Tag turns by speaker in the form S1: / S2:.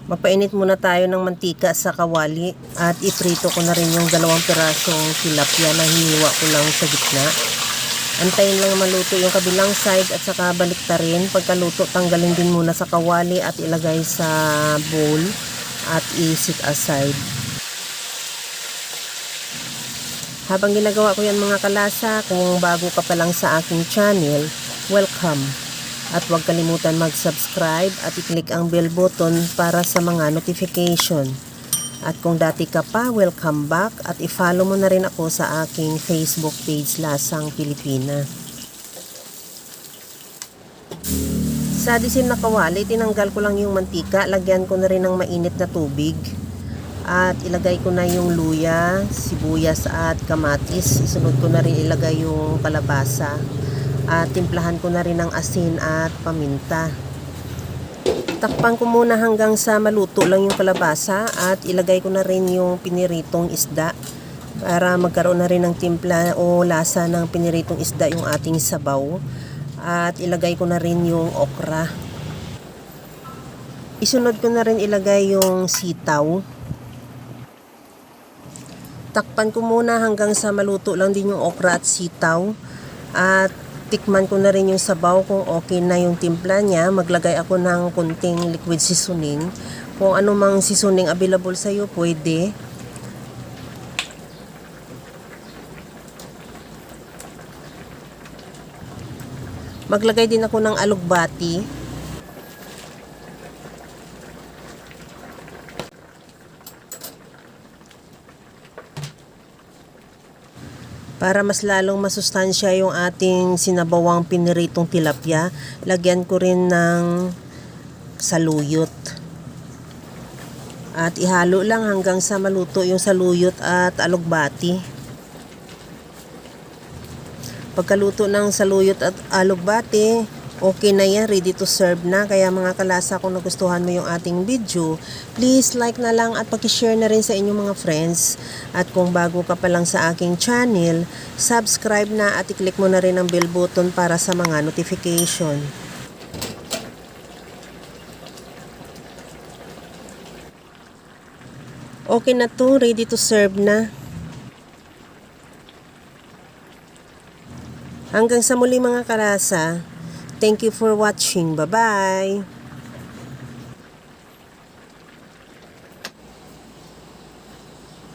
S1: Mapainit muna tayo ng mantika sa kawali at iprito ko na rin yung 2 pirasong tilapia na hiniwa ko lang sa gitna. Antayin lang maluto yung kabilang side at saka baliktarin. Pagkaluto, tanggalin din muna sa kawali at ilagay sa bowl at i-set aside. Habang ginagawa ko yan mga kalasa, kung bago ka pa lang sa aking channel, welcome. At huwag kalimutan mag-subscribe at i-click ang bell button para sa mga notification. At kung dati ka pa, welcome back at i-follow mo na rin ako sa aking Facebook page Lasang Pilipina. Sa disim na kawali, tinanggal ko lang yung mantika, lagyan ko na rin ng mainit na tubig. At ilagay ko na yung luya, sibuyas at kamatis. Isunod ko na rin ilagay yung kalabasa. At timplahan ko na rin ng asin at paminta. Takpan ko muna hanggang sa maluto lang yung kalabasa at ilagay ko na rin yung piniritong isda para magkaroon na rin ng timpla o lasa ng piniritong isda yung ating sabaw. At ilagay ko na rin yung okra. Isunod ko na rin ilagay yung sitaw. Takpan ko muna hanggang sa maluto lang din yung okra at sitaw. At tikman ko na rin yung sabaw kung okay na yung timpla niya. Maglagay ako ng kunting liquid seasoning. Kung ano mang seasoning available sa iyo, pwede. Maglagay din ako ng alugbati. Para mas lalong masustansya yung ating sinabawang piniritong tilapia, lagyan ko rin ng saluyot. At ihalo lang hanggang sa maluto yung saluyot at alugbati. Pagkaluto ng saluyot at alugbati, okay na yan, ready to serve na. Kaya mga kalasa, kung nagustuhan mo yung ating video, please like na lang at pakishare na rin sa inyong mga friends. At kung bago ka pa lang sa aking channel, subscribe na at i-click mo na rin ang bell button para sa mga notification. Okay na to, ready to serve na. Hanggang sa muli mga kalasa. Thank you for watching. Bye-bye!